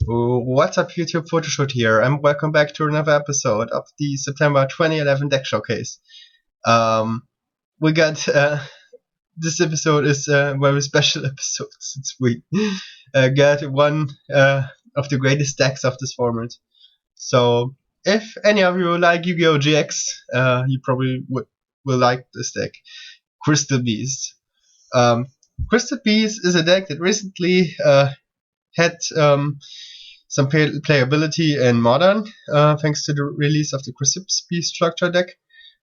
What's up, YouTube? Fotoshooti here, and welcome back to another episode of the September 2011 deck showcase. We got this episode is a very special episode since we got one of the greatest decks of this format. So, if any of you like Yu-Gi-Oh! GX, you probably will like this deck, Crystal Beast. Crystal Beast is a deck that recently had some playability in Modern, thanks to the release of the Crystal Beast structure deck.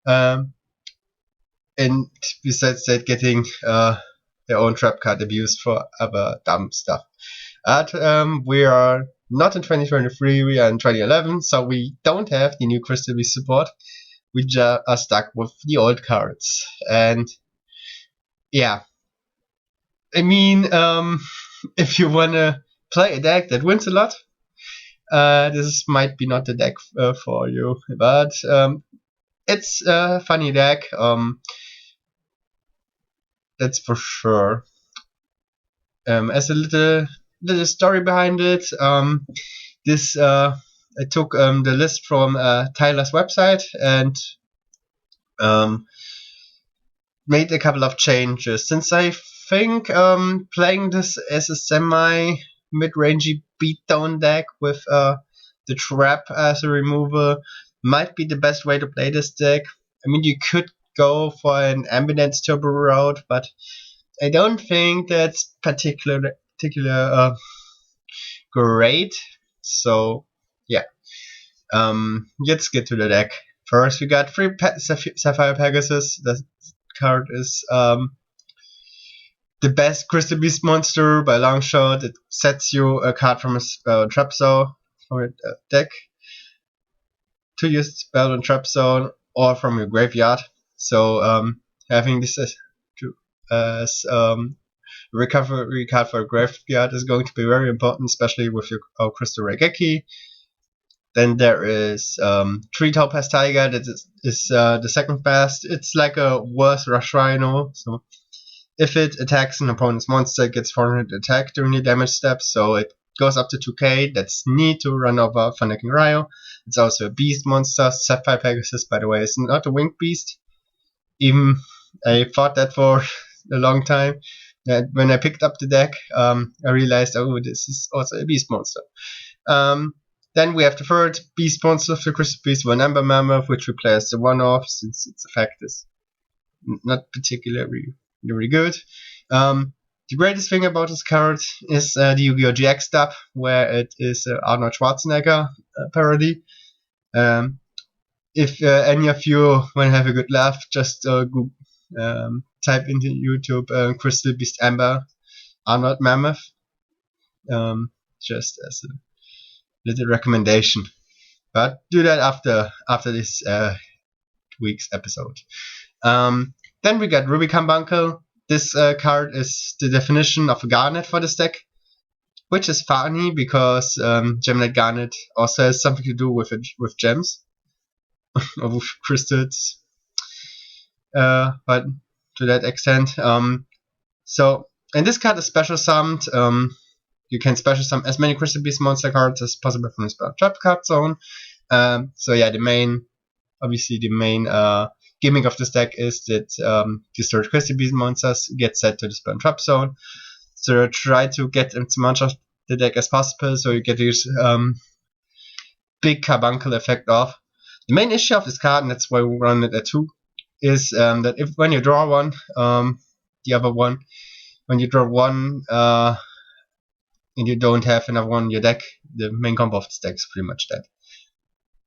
And besides that, getting their own trap card abused for other dumb stuff. But we are not in 2023, we are in 2011, so we don't have the new Crystal Beast support. We just are stuck with the old cards. And yeah, I mean, if you wanna play a deck that wins a lot, this might be not the deck for you, but it's a funny deck, that's for sure. As a little story behind it, this I took the list from Tyler's website and made a couple of changes, since I think playing this as a semi mid-rangey beatdown deck with the trap as a removal might be the best way to play this deck. I mean, you could go for an Ambidance Turbo route, but I don't think that's particular great. So yeah, let's get to the deck. First, we got 3 Sapphire Pegasus. The card is the best Crystal Beast monster by a long shot. It sets you a card from a spell and trap zone from your deck to use spell and trap zone, or from your graveyard. So having this as recovery card for a graveyard is going to be very important, especially with your Crystal Raigeki. Then there is 3 Topaz Tiger. That is the second best. It's like a worse Rush Rhino. So if it attacks an opponent's monster, it gets 400 attack during the damage step. So it goes up to 2k. That's neat to run over Thunder King Ryo. It's also a beast monster. Sapphire Pegasus, by the way, is not a winged beast. Even I thought that for a long time. When I picked up the deck, I realized, oh, this is also a beast monster. Then we have the third beast monster of the Crystal Beast, One Ember Mammoth, which we play as the one-off, since its effect is not particularly very good. The greatest thing about this card is the Yu-Gi-Oh! GX dub, where it is Arnold Schwarzenegger parody. If any of you want to have a good laugh, just type into YouTube Crystal Beast Ember Arnold Mammoth, just as a little recommendation. But do that after this week's episode. Then we got Ruby Carbuncle. This card is the definition of a Garnet for this deck, which is funny because Gemnet Garnet also has something to do with gems or with crystals, but to that extent. So, and this card is special summoned. You can special summon as many Crystal Beast monster cards as possible from the spell trap card zone. So yeah, the main gimmick of this deck is that destroyed Crystal Beast monsters get set to the spell trap zone. So try to get as much of the deck as possible, so you get this big carbuncle effect off. The main issue of this card, and that's why we run it at 2, is that if when you draw one, the other one, when you draw one and you don't have another one in your deck, the main combo of this deck is pretty much dead.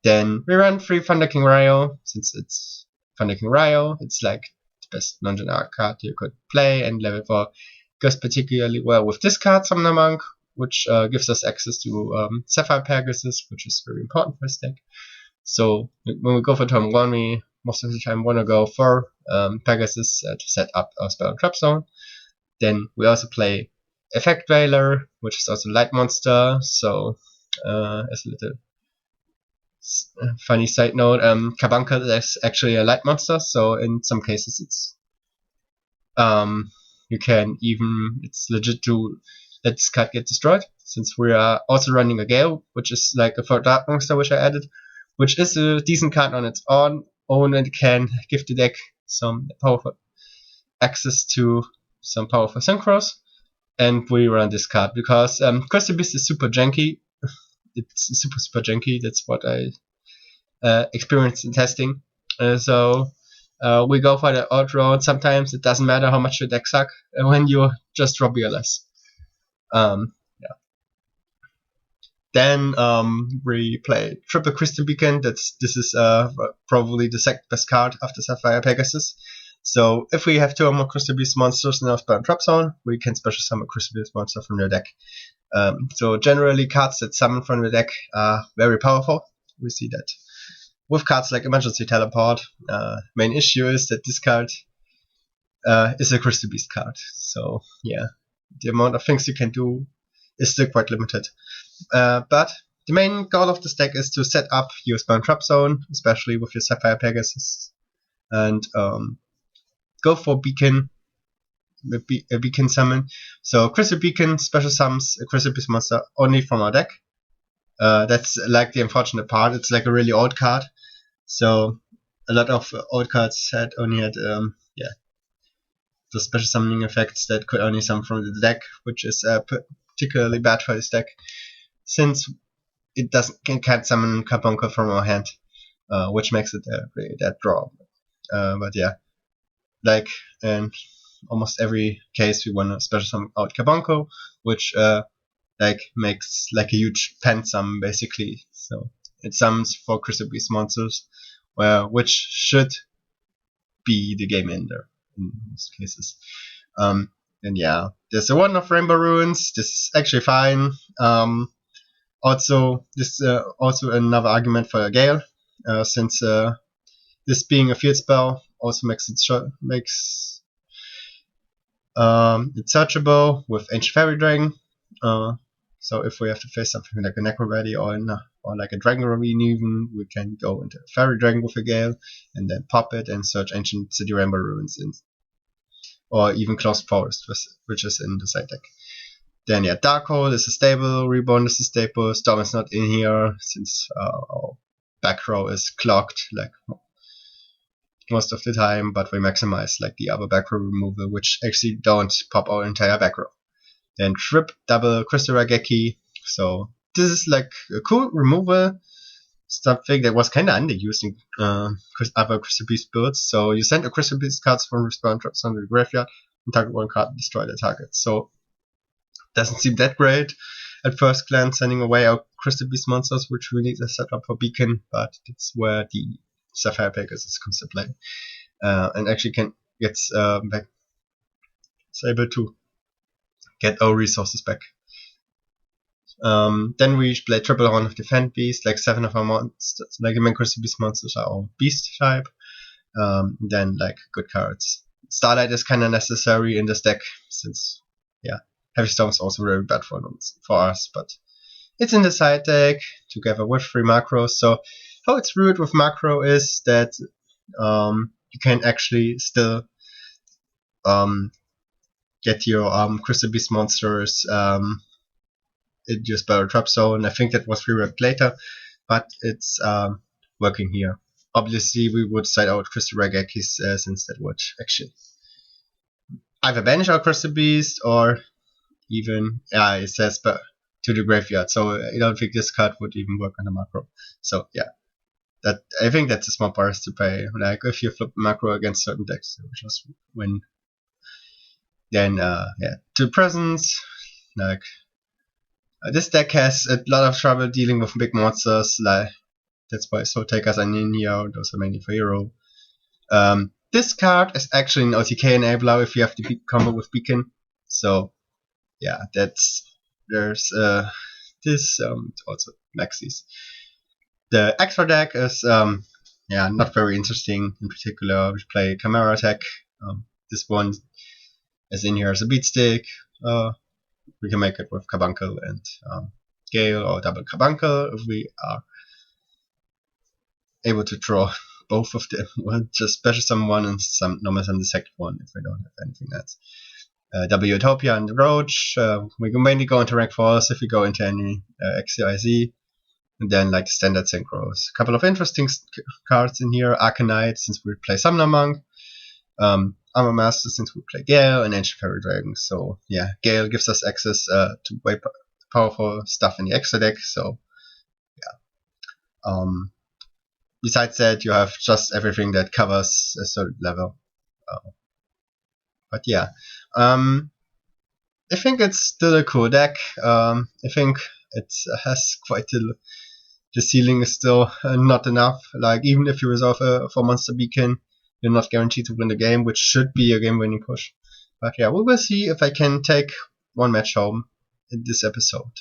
Then we run 3 Thunder King Ryo. Since it's Thunder King Ryo, it's like the best non-generic card you could play, and level 4 goes particularly well with this card, Summoner Monk, which gives us access to Sapphire Pegasus, which is very important for this deck. So when we go for turn 1, we most of the time want to go for Pegasus to set up our spell and trap zone. Then we also play Effect Veiler, which is also a light monster. So as a little funny side note, Carbuncle is actually a light monster, so in some cases it's you can even, it's legit to let this card get destroyed, since we are also running a Gale, which is like a third Dark Monster which I added, which is a decent card on its own and can give the deck some powerful access to some powerful synchros. And we run this card because Crystal Beast is super janky. It's super janky. That's what I experienced in testing. So we go for the odd road. Sometimes it doesn't matter how much your deck suck when you just draw BLS. Yeah. Then we play Triple Crystal Beacon. This is probably the second best card after Sapphire Pegasus. So if we have 2 or more Crystal Beast monsters in our spell and trap zone, we can special summon a Crystal Beast monster from your deck. So generally cards that summon from the deck are very powerful. We see that with cards like Emergency Teleport. Main issue is that this card is a Crystal Beast card. So yeah, the amount of things you can do is still quite limited. But the main goal of this deck is to set up your spell and trap zone, especially with your Sapphire Pegasus, and go for Beacon, a Beacon summon. So Crystal Beacon special summons a Crystal Beast monster only from our deck. That's like the unfortunate part. It's like a really old card. So a lot of old cards had only had the special summoning effects that could only summon from the deck, which is particularly bad for this deck, since it can't summon Carbuncle from our hand, which makes it a really dead draw. But yeah, like in almost every case, we want to special summon out Carbuncle, which like makes like a huge pen summon basically. So it summons 4 Crystal Beast monsters, which should be the game ender in most cases. And yeah, there's a one of Rainbow Ruins. This is actually fine. Also, this also another argument for a Gale, since this being a field spell also makes it searchable with Ancient Fairy Dragon. So if we have to face something like a Necroready or like a Dragon Ravine even, we can go into Fairy Dragon with a Gale and then pop it and search Ancient City Rainbow Ruins or even Closed Forest, which is in the side deck. Then yeah, Darkhold is a staple, Reborn is a staple, Storm is not in here since our back row is clogged like most of the time, but we maximize like the other back row removal, which actually don't pop our entire back row. Then double Crystal Raigeki. So this is like a cool removal, something that was kind of underused in other Crystal Beast builds. So you send a Crystal Beast cards from respawn drops on the graveyard and target one card and destroy the target. So doesn't seem that great at first glance, sending away our Crystal Beast monsters, which we need to set up for Beacon, but that's where the Sapphire Pegasus comes to play, and actually gets back. It's able to get our resources back. Then we play Triple Horn of Defend Beast, like 7 of our monsters, like the main Crystal Beast monsters are all Beast type. Then like good cards. Starlight is kind of necessary in this deck, since yeah, Heavy Storm is also very bad for us, but it's in the side deck together with 3 macros. So how it's ruled with macro is that you can actually still get your Crystal Beast monsters in your spell trap zone. I think that was rewrapped later, but it's working here. Obviously, we would side out Crystal Raigekis since that would actually either banish our Crystal Beast or even it says to the graveyard. So I don't think this card would even work on the macro. So yeah, I think that's a small price to pay. Like if you flip macro against certain decks, you just win. Then yeah, 2 presents. Like this deck has a lot of trouble dealing with big monsters. Like that's why Soul Takers are in here. Those are mainly for hero. This card is actually an OTK enabler if you have the combo with Beacon. So yeah, there's this also Maxis. The extra deck is not very interesting. In particular, we play Chimera Attack. This one is in here as a beat stick. We can make it with Carbuncle and Gale or double Carbuncle if we are able to draw both of them. We'll just special summon one and normal summon the second one if we don't have anything else. W-Utopia and Roach. We can mainly go into rank 4s if we go into any XYZ. And then like standard synchros. A couple of interesting cards in here. Arcanite, since we play Summoner Monk. Armor Master, since we play Gale, and Ancient Fairy Dragon. So yeah, Gale gives us access to way powerful stuff in the extra deck. So yeah. Besides that, you have just everything that covers a certain level. But yeah, I think it's still a cool deck. I think it has quite the ceiling is still not enough. Like even if you resolve a 4-monster beacon, you're not guaranteed to win the game, which should be a game-winning push. But yeah, we will see if I can take one match home in this episode.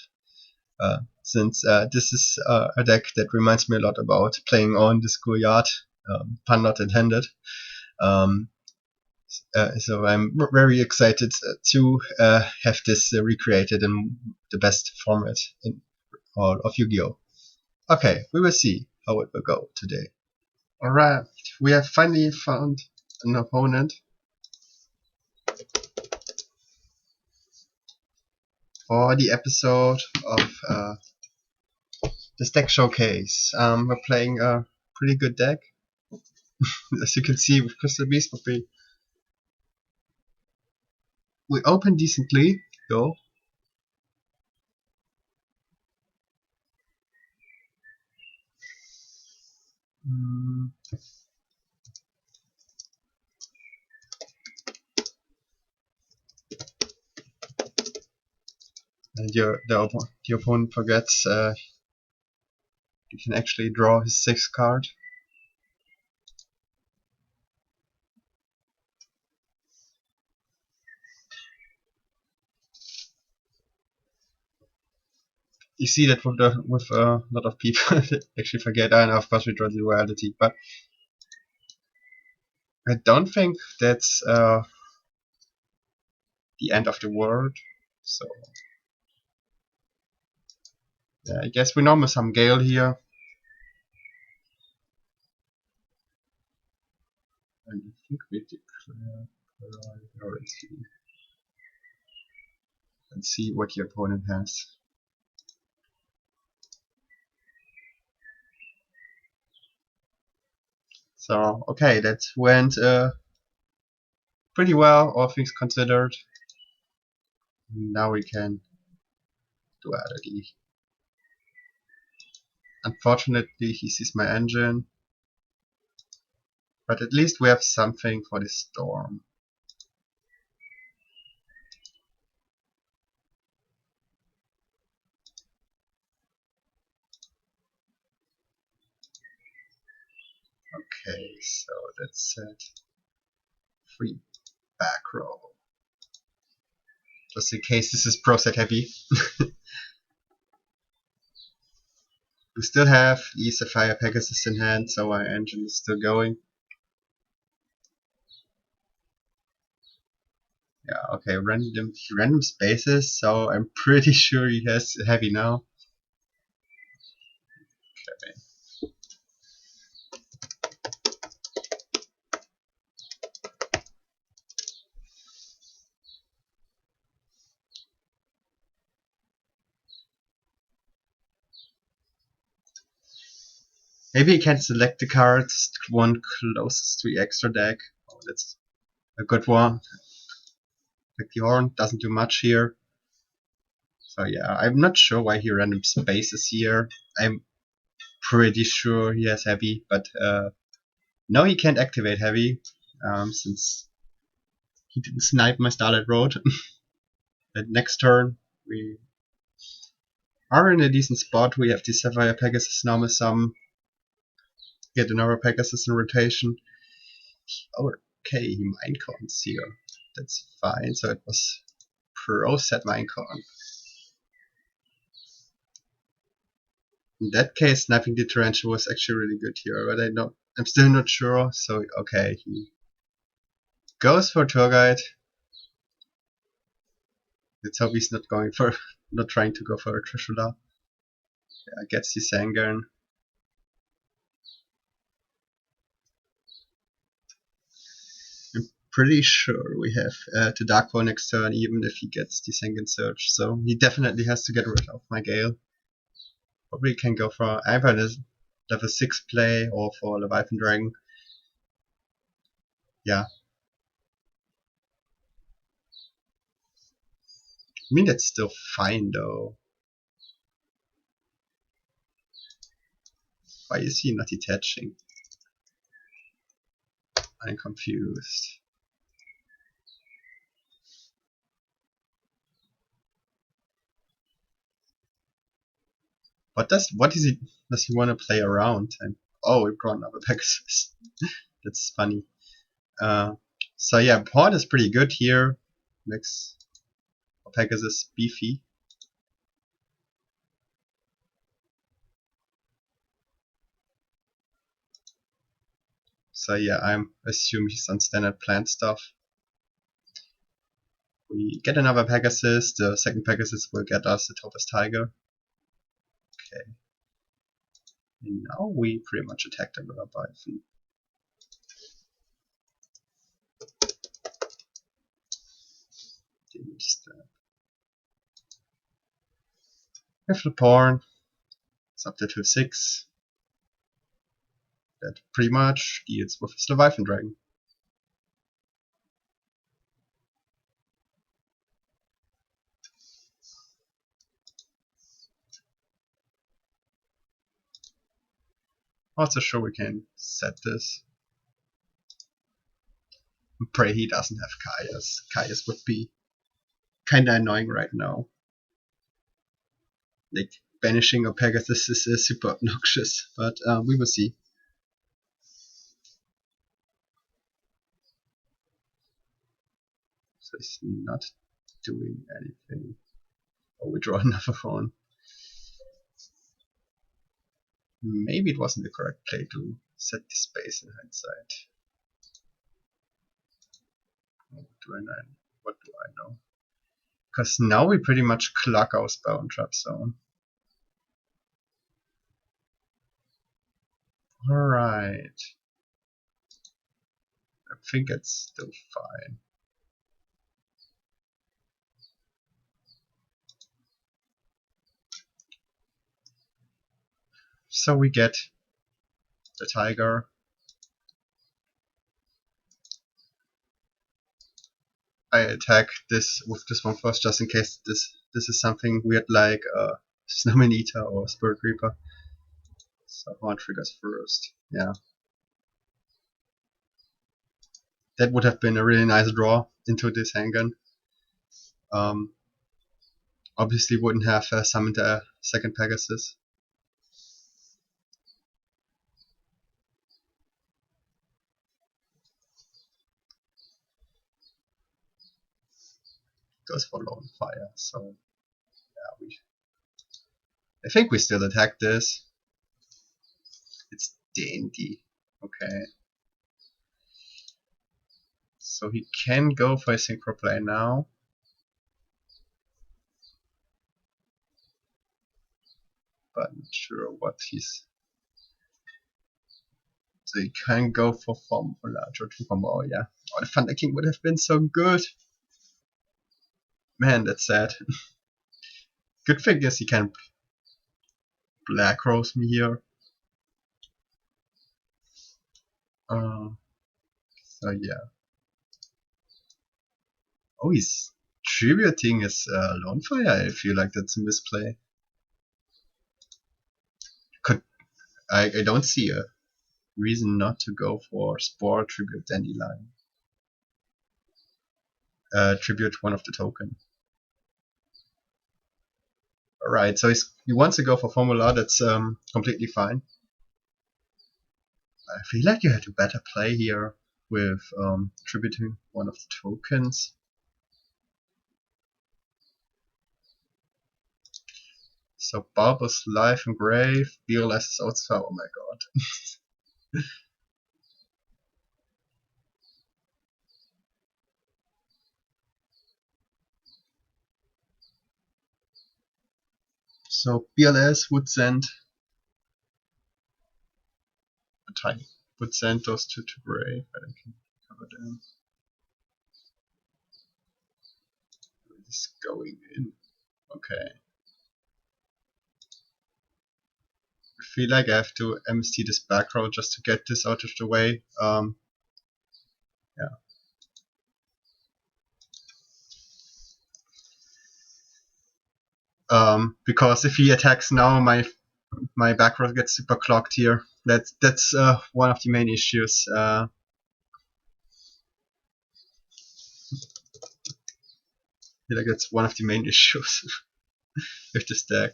Since this is a deck that reminds me a lot about playing on the schoolyard, pun not intended. So I'm very excited to have this recreated in the best format in all of Yu-Gi-Oh! Okay, we will see how it will go today. Alright, we have finally found an opponent for the episode of this deck showcase. We're playing a pretty good deck. As you can see with Crystal Beast, but we open decently, though. And the opponent forgets you can actually draw his 6th card. You see that with a lot of people actually forget, and of course we draw the duality, but I don't think that's the end of the world. So yeah, I guess we normally some Gale here. And I think we declare priority. And see what the opponent has. So okay, that went pretty well, all things considered. Now we can duality. Unfortunately, he sees my engine, but at least we have something for the storm. Okay, so that's set. Free back row. Just in case this is pro set heavy. We still have the Sapphire Pegasus in hand, so our engine is still going. Yeah, okay, random spaces, so I'm pretty sure he has heavy now. Okay. Maybe he can select the cards, one closest to the extra deck. Oh, that's a good one. Like the horn doesn't do much here. So yeah, I'm not sure why he random spaces here. I'm pretty sure he has heavy, but no, he can't activate heavy, since he didn't snipe my Starlight Road. And next turn we are in a decent spot. We have the Sapphire Pegasus now with some. Get another Pegasus in rotation. Okay, he Minecons here. That's fine. So it was pro set Minecon. In that case, sniping the Tarantula was actually really good here, but I'm still not sure. So okay, he goes for Tour Guide. Let's hope he's not trying to go for a Trishula. Yeah, gets the Sangan. pretty sure we have to Dark for next turn, even if he gets the Sengen Surge. So he definitely has to get rid of my Gale. Probably can go for either this level 6 play or for Leviathan Dragon. Yeah. I mean, that's still fine though. Why is he not detaching? I'm confused. What does he want to play around? And oh, we brought another Pegasus. That's funny. So yeah, pawn is pretty good here. Makes Pegasus beefy. So yeah, I'm assuming he's on standard plant stuff. We get another Pegasus. The second Pegasus will get us the Topaz Tiger. Okay. And now we pretty much attack the Leviathan. With the pawn, it's up to 2-6. That pretty much deals with his Leviathan Dragon. Also sure we can set this. Pray he doesn't have Caius. Caius would be kinda annoying right now. Like, banishing a Pegasus is super obnoxious, but we will see. So he's not doing anything. Oh, we draw another phone. Maybe it wasn't the correct play to set the space in hindsight. What do I know? Because now we pretty much clock our spell and trap zone. Alright. I think it's still fine. So we get the tiger. I attack this with this one first, just in case this is something weird like Snowman Eater or Spirit Reaper. So one triggers first. Yeah. That would have been a really nice draw into this handgun. Obviously wouldn't have summoned a second Pegasus. Goes for Lone Fire, so yeah, I think we still attack this. It's dainty. Okay. So he can go for a synchro play now. But not sure what he's. So he can go for Formula, George Formula, oh yeah. Oh, the Thunder King would have been so good. Man, that's sad. Good thing is he can Black Rose me here. So yeah. Oh, he's tributing his Lone Fire. I feel like that's a misplay. I don't see a reason not to go for Spore, Tribute, Dandelion. Tribute one of the token. Alright, so he wants to go for Formula, that's completely fine. I feel like you had a better play here with tributing one of the tokens. So Bulbous Life and Grave, BLS is also, oh my god. So BLS would send a tiny, would send those two to Grave, and I can cover them. is going in. Okay. I feel like I have to MST this back row just to get this out of the way. Yeah. Because if he attacks now, my back row gets super clogged here. That's one of the main issues. I feel like that's one of the main issues with this deck.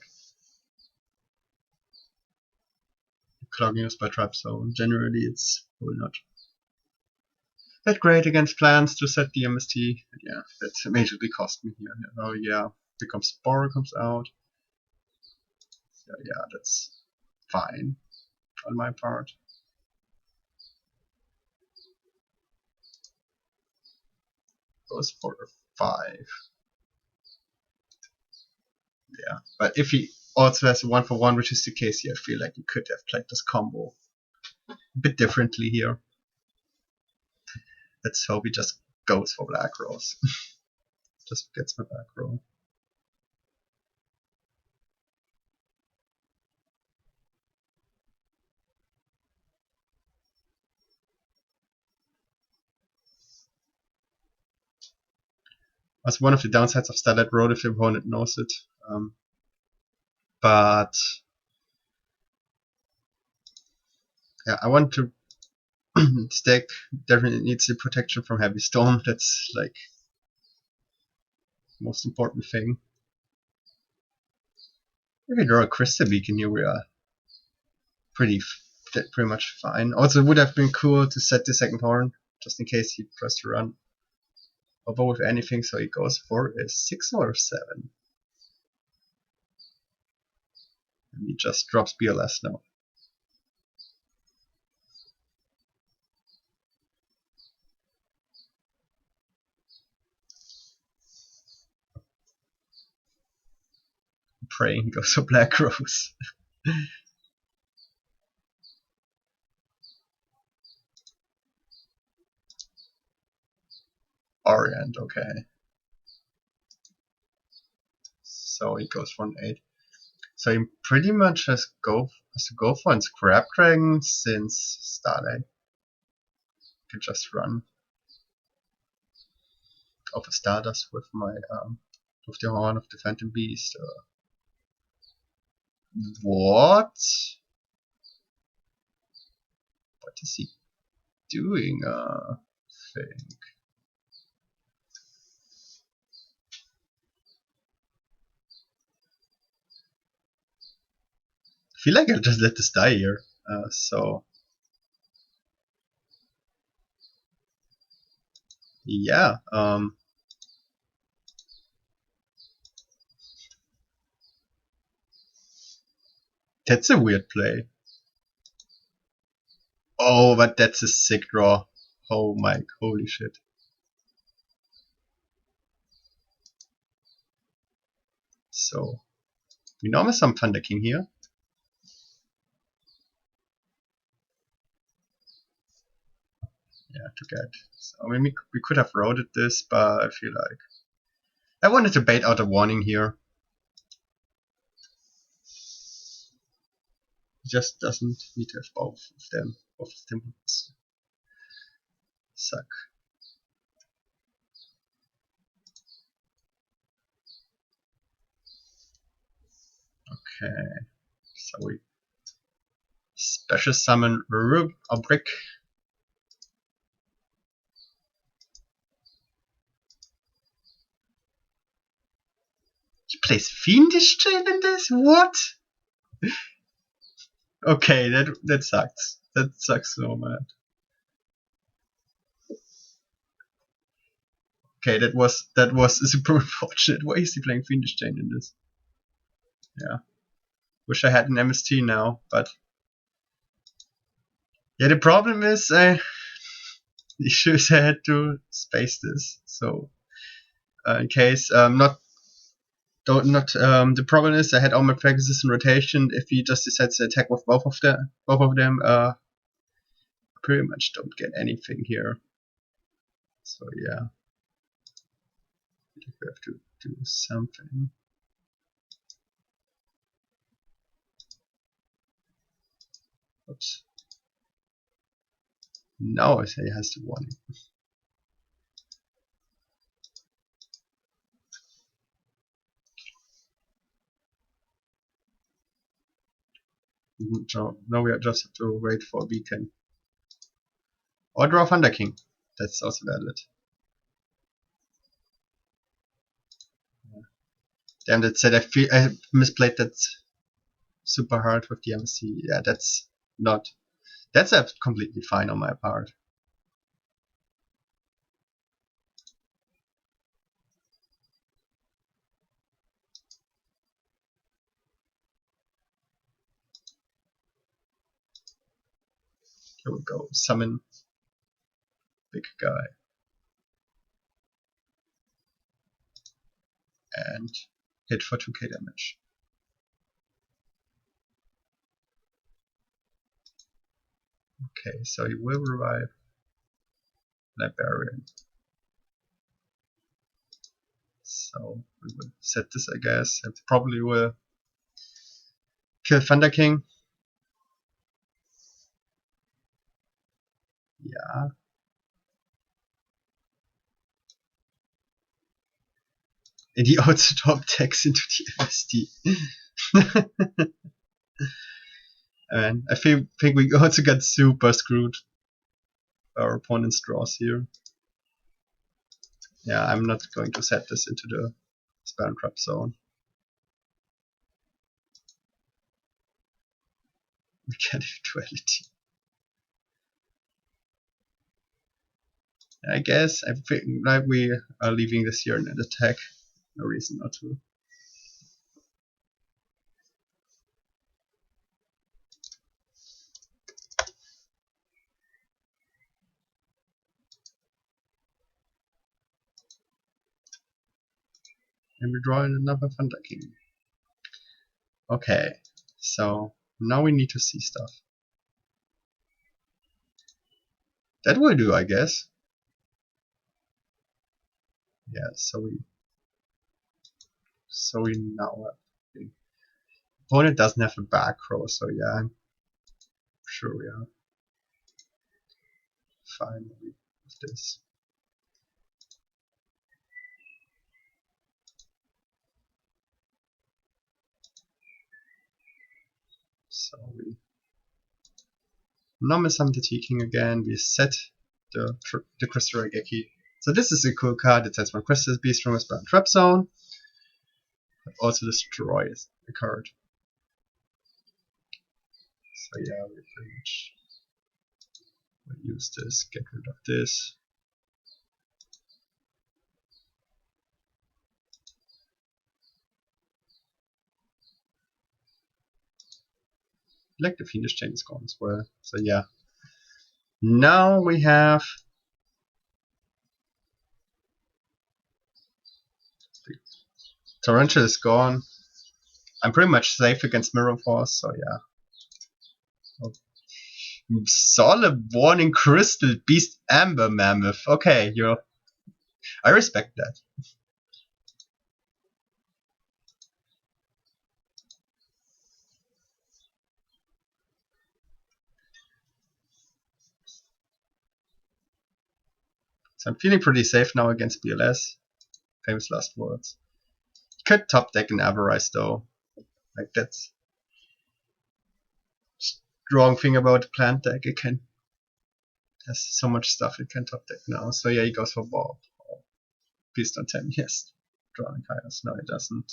Clogging us by trap, so generally it's probably not that great against plans to set the MST. And yeah, that majorly cost me here. Oh yeah, becomes Spore comes out. So yeah, that's fine on my part. Goes for a 5. Yeah, but if he also has a 1-for-1, which is the case here, I feel like he could have played this combo a bit differently here. Let's hope he just goes for black rows. Just gets my back row. That's one of the downsides of Starlight Road if your opponent knows it. But yeah, I want to. This deck definitely needs the protection from Heavy Storm. That's like the most important thing. If we draw a Crystal Beacon here, we are pretty much fine. Also, it would have been cool to set the second horn just in case he tries to run over with anything. So he goes for a 6 or a 7. And he just drops BLS now. I'm praying he goes for Black Rose. Orient, okay. So he goes for an 8. So he pretty much has to go for a Scrap Dragon since Starlight. Can just run of a Stardust with my with the Horn of the Phantom Beast. What? What is he doing? I think. I feel like I'll just let this die here. So yeah. That's a weird play. Oh, but that's a sick draw. Oh my, holy shit. So we normally some Thunder King here. Yeah, to get. So I mean, we could have roaded this, but I feel like I wanted to bait out a warning here. He just doesn't need to have both of them. Both of them suck. Okay, so we special summon Rub or Brick. He plays Fiendish Chain in this? What? Okay, that sucks. That sucks so bad. Okay, that was super unfortunate. Why is he playing Fiendish Chain in this? Yeah. Wish I had an MST now, but yeah, the problem is the issues I had to space this. So in case the problem is I had all my practices in rotation. If he just decides to attack with both of them, pretty much don't get anything here. So yeah, we have to do something. Oops. Now I say it has the warning. So now we just have to wait for a beacon. Or draw Thunder King. That's also valid. Damn, that said I misplayed that super hard with the MC. Yeah, that's not. That's completely fine on my part. Here we go. Summon big guy. And hit for 2k damage. Okay, so he will revive Librarian. So we will set this, I guess. It probably will kill Thunder King. Yeah. And he also top decks into the MSD. And I think we also got super screwed. Our opponent's draws here. Yeah, I'm not going to set this into the spam trap zone. We get duality. I guess I think like we are leaving this here in an attack. No reason not to. And we draw in another Thunder King. Okay, so now we need to see stuff. That will do, I guess. Yeah, so we now have the opponent doesn't have a back row, so yeah, I'm sure we are fine with this. So we normal summon the T-King again, we set the Crystal Raigeki. So this is a cool card, it says when Crystal Beast from a spell trap zone, but also destroys the card. So yeah, we pretty much will use this, get rid of this. Like the Fiendish Chain is gone as well. So yeah. Now we have Torrential is gone. I'm pretty much safe against Mirror Force, so yeah. Oh. Solid Warning Crystal Beast Amber Mammoth. Okay, I respect that. So I'm feeling pretty safe now against BLS. Famous last words. Could top deck an Avarice though. Like that's strong thing about the plant deck. It has so much stuff it can top deck now. So yeah, he goes for ball. Beast on 10, yes. Drawing Chaos. No, it doesn't.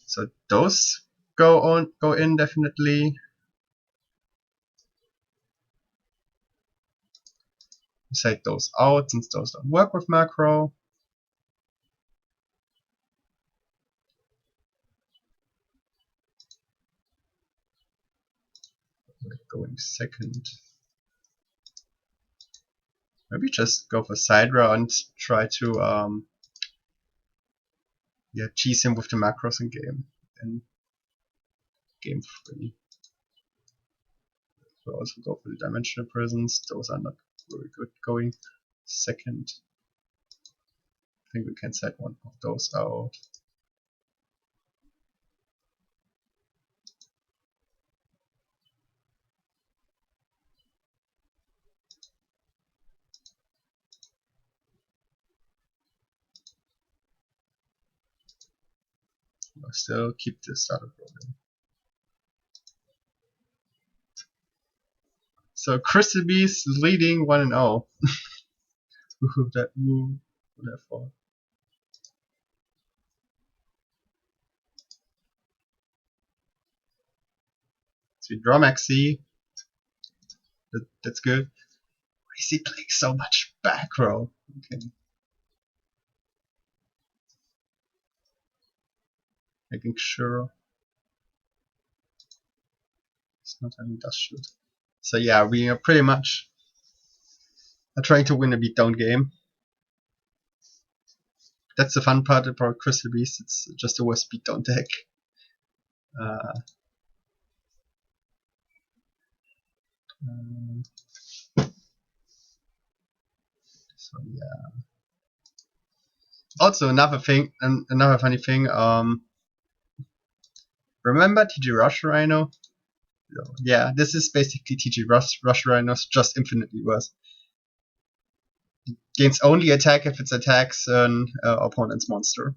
So those go in definitely. Set those out since those don't work with macro. We're going second. Maybe just go for Sidra and try to Yeah, cheese him with the macros in game 3. We'll also go for the dimensional prisons. Those are not very good going. Second, I think we can set one of those out. We'll still keep the starter program. So Crystal Beast leading 1-0. That move, therefore. So we draw Maxi. That's good. Why is he playing so much back row? Okay. Making sure it's not having dust shoot. So yeah, we are pretty much trying to win a beatdown game. That's the fun part about Crystal Beast. It's just a worst beatdown deck. So yeah. Also another funny thing. Remember TG Rush Rhino? Yeah, this is basically TG Rush Rhinos, just infinitely worse. Gains only attack if it attacks an opponent's monster.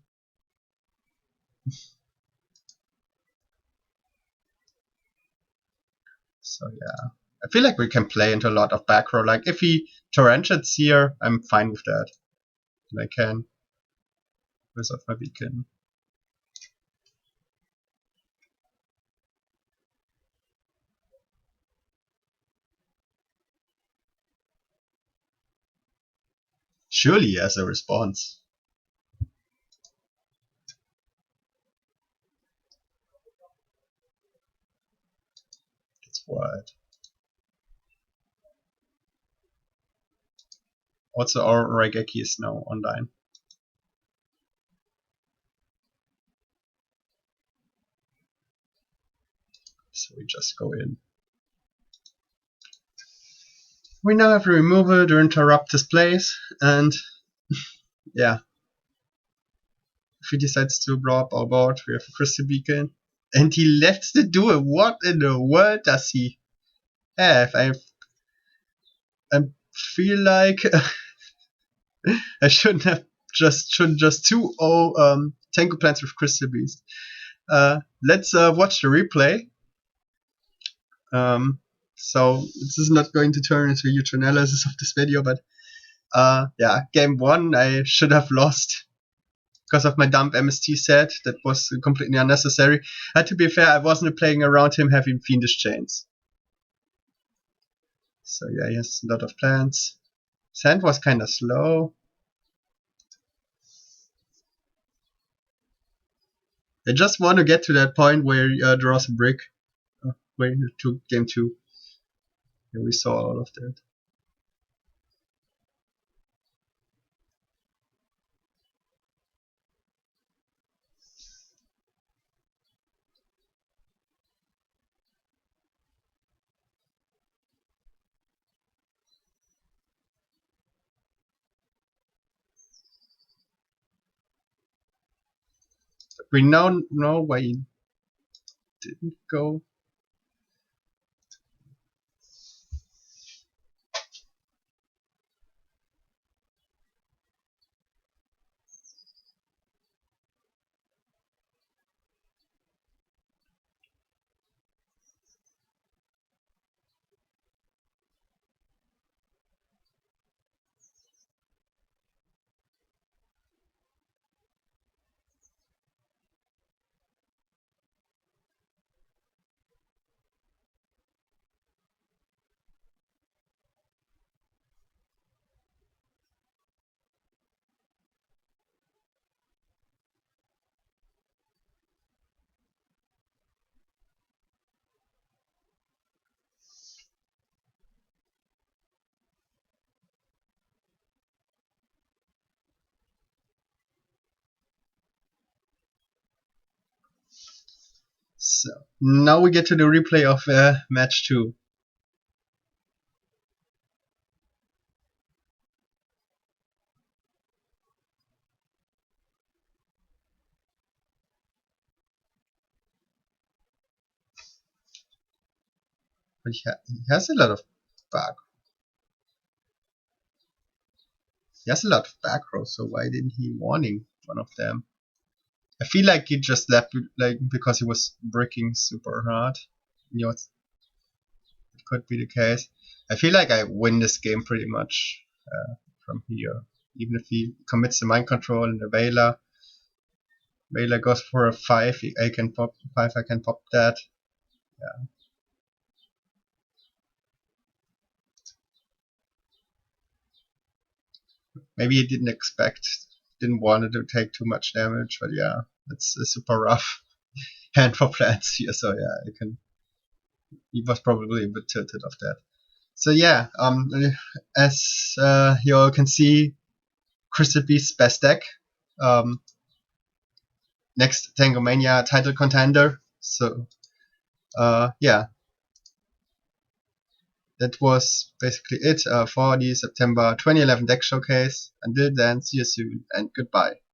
So yeah, I feel like we can play into a lot of back row. Like if he torrentiates here, I'm fine with that. And I can resolve my beacon. Surely he has a response. That's wild. Also, our Raigeki is now online. So we just go in. We now have to remove it or interrupt his plays, and yeah. If he decides to blow up our board, we have a Crystal Beacon. And he lets the duel. What in the world does he have? I feel like I shouldn't just 2-0 Tango Plants with Crystal Beast. Let's watch the replay. So this is not going to turn into a huge analysis of this video, but yeah, game 1 I should have lost because of my dumb MST set. That was completely unnecessary. And to be fair, I wasn't playing around him having Fiendish Chains. So yeah, he has a lot of plans. Sand was kind of slow. I just want to get to that point where he draws a brick. Way to game 2. Yeah, we saw all of that. But we now know why he didn't go. So now we get to the replay of match 2. But he has a lot of back. He has a lot of back rows, so why didn't he warning one of them? I feel like he just left like because he was bricking super hard. You know, it could be the case. I feel like I win this game pretty much from here. Even if he commits the mind control and the Vela goes for a 5, I can pop 5, I can pop that. Yeah. Maybe he didn't want it to take too much damage, but yeah, it's a super rough hand for plants here, so yeah, he was probably a bit tilted of that. So yeah, as you all can see, Crystal Beast's best deck. Next Tango Mania title contender. So yeah, that was basically it for the September 2011 deck showcase. Until then, see you soon and goodbye.